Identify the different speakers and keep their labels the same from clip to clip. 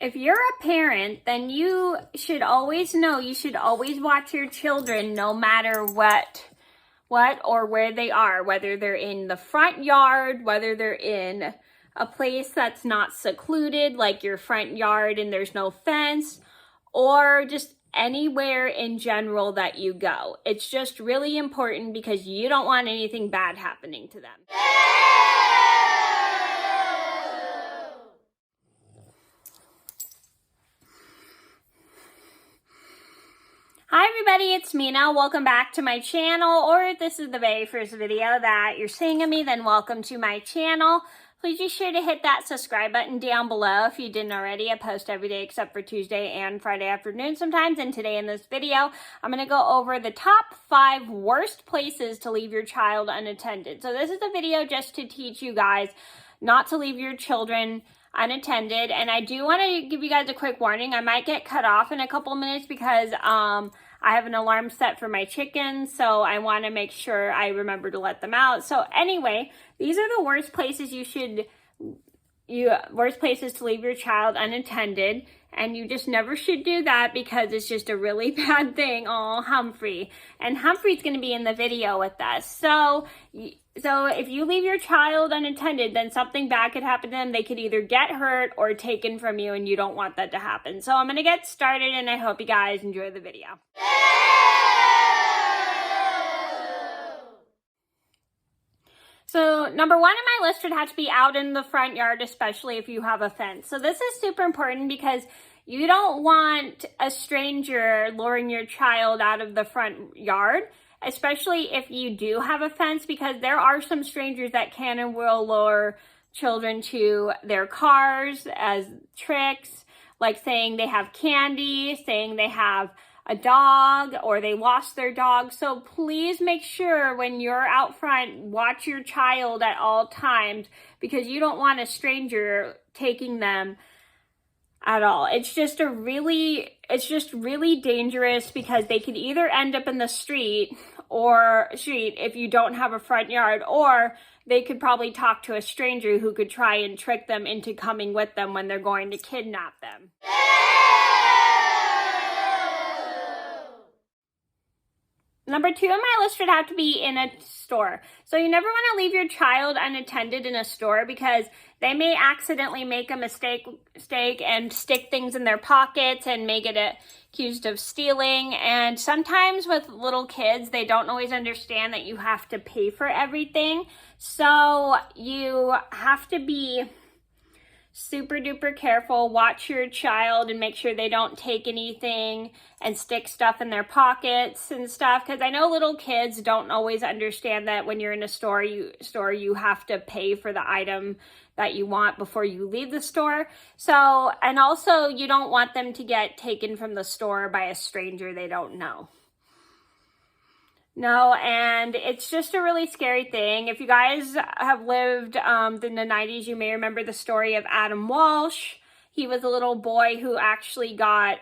Speaker 1: If you're a parent, then you should always know, you should always watch your children no matter what or where they are, whether they're in the front yard, whether they're in a place that's not secluded, like your front yard and there's no fence, or just anywhere in general that you go. It's just really important because you don't want anything bad happening to them. Hi everybody, it's Mena. Welcome back to my channel, or if this is the very first video that you're seeing of me, then welcome to my channel. Please be sure to hit that subscribe button down below if you didn't already. I post every day except for Tuesday and Friday afternoon sometimes, and today in this video, I'm going to go over the top 5 worst places to leave your child unattended. So this is a video just to teach you guys not to leave your children unattended, and I do want to give you guys a quick warning. I might get cut off in a couple minutes because I have an alarm set for my chickens, so I want to make sure I remember to let them out. So anyway, these are the worst places worst places to leave your child unattended, and you just never should do that because it's just a really bad thing. Oh, Humphrey. And Humphrey's going to be in the video with us. So if you leave your child unattended, then something bad could happen to them. They could either get hurt or taken from you, and you don't want that to happen. So I'm going to get started, and I hope you guys enjoy the video. So number 1 on my list would have to be out in the front yard, especially if you have a fence. So this is super important because you don't want a stranger luring your child out of the front yard, especially if you do have a fence, because there are some strangers that can and will lure children to their cars as tricks, like saying they have candy, saying they have a dog, or they lost their dog. So please make sure when you're out front, watch your child at all times, because you don't want a stranger taking them at all. It's just really dangerous because they could either end up in the street if you don't have a front yard, or they could probably talk to a stranger who could try and trick them into coming with them when they're going to kidnap them. Number 2 on my list would have to be in a store. So you never want to leave your child unattended in a store because they may accidentally make a mistake and stick things in their pockets and may get accused of stealing. And sometimes with little kids, they don't always understand that you have to pay for everything. So you have to be super duper careful. Watch your child and make sure they don't take anything and stick stuff in their pockets and stuff, because I know little kids don't always understand that when you're in a store you have to pay for the item that you want before you leave the store. So, and also you don't want them to get taken from the store by a stranger they don't know. No, and it's just a really scary thing. If you guys have lived in the 90s, you may remember the story of Adam Walsh. He was a little boy who actually got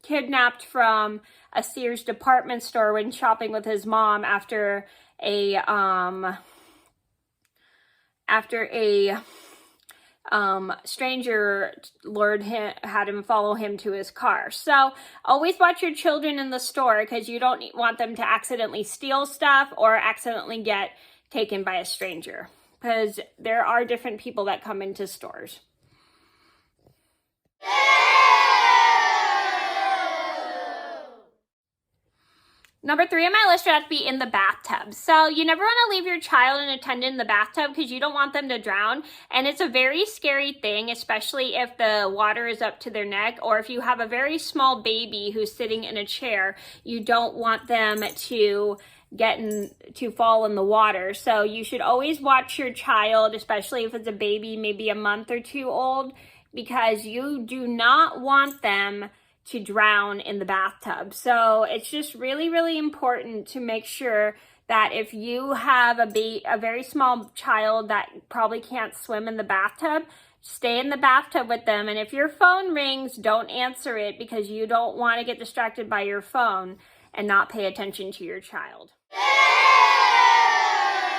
Speaker 1: kidnapped from a Sears department store when shopping with his mom after a stranger had him follow him to his car. So always watch your children in the store, because you don't want them to accidentally steal stuff or accidentally get taken by a stranger, because there are different people that come into stores. Number 3 on my list would have to be in the bathtub. So you never want to leave your child unattended in the bathtub because you don't want them to drown. And it's a very scary thing, especially if the water is up to their neck, or if you have a very small baby who's sitting in a chair. You don't want them to fall in the water. So you should always watch your child, especially if it's a baby, maybe a month or 2 old, because you do not want them to drown in the bathtub. So it's just really, really important to make sure that if you have a very small child that probably can't swim in the bathtub, stay in the bathtub with them. And if your phone rings, don't answer it, because you don't want to get distracted by your phone and not pay attention to your child. 4 on my list would have to be in the bathtub. So you never want to leave your child unattended in the bathtub because you don't want them to accidentally steal stuff or accidentally get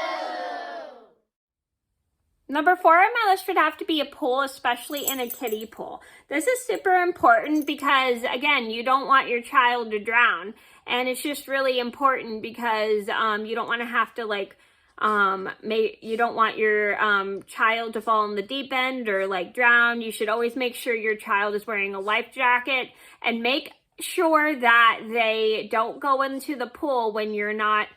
Speaker 1: taken by a stranger, because there are different people that come into stores. So always watch your children in the store, because you don't want a stranger luring your child out of the front yard, especially if you have a fence. So you never want to leave your child unattended in a store, because you don't want them to get taken from the store by a stranger they don't know. Number 4 on my list would have to be a pool, especially in a kiddie pool. This is super important because, again, you don't want your child to drown. And it's just really important because you don't want to have to, like, you don't want your child to fall in the deep end or, like, drown. You should always make sure your child is wearing a life jacket, and make sure that they don't go into the pool when you're not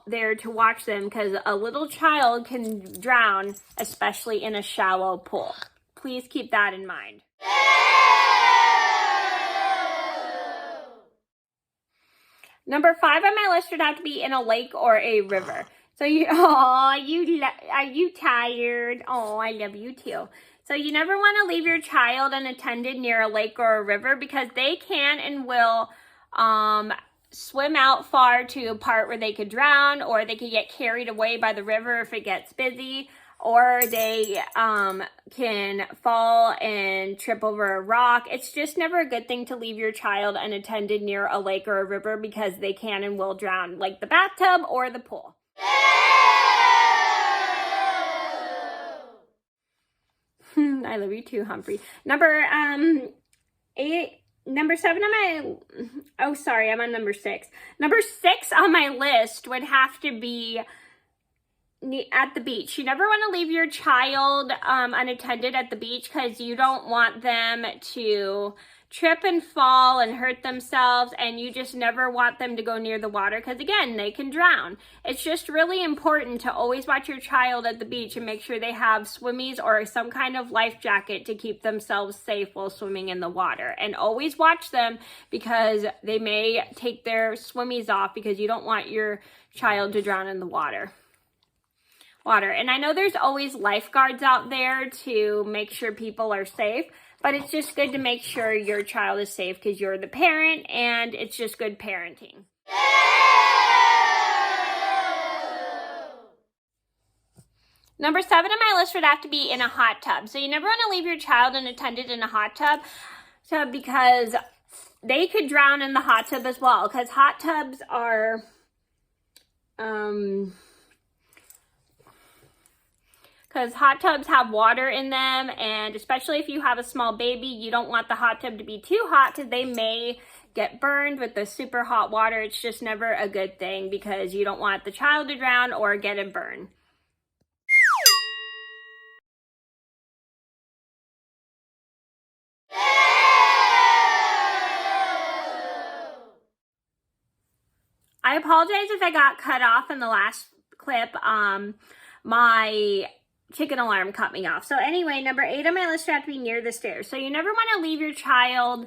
Speaker 1: there to watch them, because a little child can drown, especially in a shallow pool. Please keep that in mind. Number 5 on my list would have to be in a lake or a river. So are you tired? Oh, I love you too. So you never want to leave your child unattended near a lake or a river, because they can and will swim out far to a part where they could drown, or they could get carried away by the river if it gets busy, or they can fall and trip over a rock. It's just never a good thing to leave your child unattended near a lake or a river, because they can and will drown, like the bathtub or the pool. I love you too, Humphrey. Number 7 on my, oh, sorry, I'm on number 6. Number 6 on my list would have to be at the beach. You never want to leave your child unattended at the beach, because you don't want them to trip and fall and hurt themselves, and you just never want them to go near the water, because again, they can drown. It's just really important to always watch your child at the beach and make sure they have swimmies or some kind of life jacket to keep themselves safe while swimming in the water. And always watch them, because they may take their swimmies off, because you don't want your child to drown in the water. And I know there's always lifeguards out there to make sure people are safe, but it's just good to make sure your child is safe, because you're the parent, and it's just good parenting. Number 7 on my list would have to be in a hot tub. So you never want to leave your child unattended in a hot tub, because they could drown in the hot tub as well, because hot tubs are because hot tubs have water in them, and especially if you have a small baby, you don't want the hot tub to be too hot, because they may get burned with the super hot water. It's just never a good thing, because you don't want the child to drown or get a burn. I apologize if I got cut off in the last clip. My chicken alarm cut me off. So anyway, number 8 on my list would have to be near the stairs. So you never want to leave your child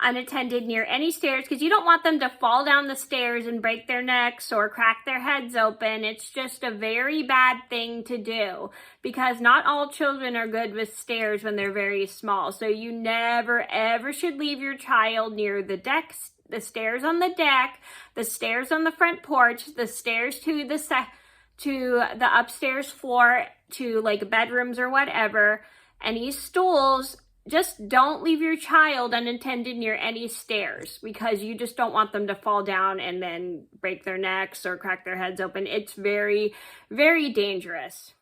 Speaker 1: unattended near any stairs, because you don't want them to fall down the stairs and break their necks or crack their heads open. It's just a very bad thing to do, because not all children are good with stairs when they're very small. So you never ever should leave your child near the decks, the stairs on the deck, the stairs on the front porch, the stairs to the upstairs floor, to like bedrooms or whatever, any stools. Just don't leave your child unattended near any stairs, because you just don't want them to fall down and then break their necks or crack their heads open. It's very, very dangerous.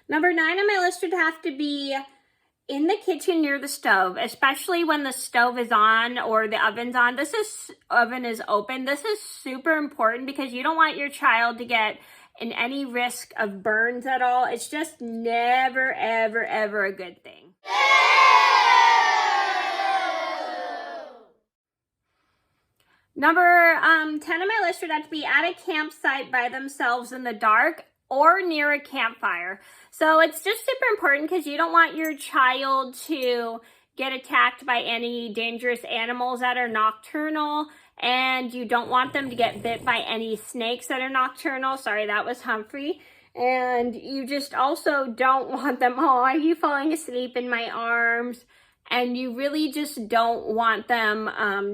Speaker 1: Number 9 on my list would have to be in the kitchen near the stove, especially when the stove is on or the oven's on. Oven is open. This is super important, because you don't want your child to get in any risk of burns at all. It's just never, ever, ever a good thing. Number 10 on my list would have to be at a campsite by themselves in the dark, or near a campfire. So it's just super important, because you don't want your child to get attacked by any dangerous animals that are nocturnal, and you don't want them to get bit by any snakes that are nocturnal. Sorry, that was Humphrey. And you just also don't want them, oh, are you falling asleep in my arms? And you really just don't want them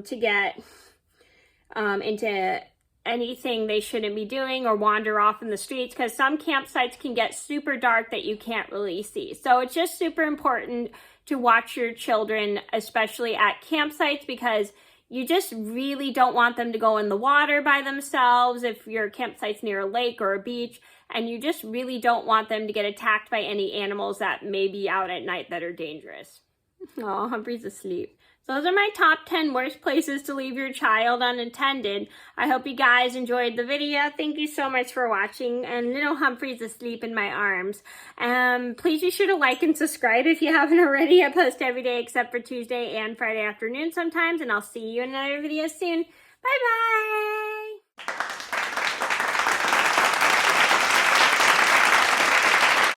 Speaker 1: to get into anything they shouldn't be doing, or wander off in the streets, because some campsites can get super dark that you can't really see. So it's just super important to watch your children, especially at campsites, because You just really don't want them to go in the water by themselves if your campsite's near a lake or a beach, and you just really don't want them to get attacked by any animals that may be out at night that are dangerous. Oh, Humphrey's asleep. So those are my top 10 worst places to leave your child unattended. I hope you guys enjoyed the video. Thank you so much for watching. And little Humphrey's asleep in my arms. Please be sure to like and subscribe if you haven't already. I post every day except for Tuesday and Friday afternoon sometimes. And I'll see you in another video soon. Bye-bye!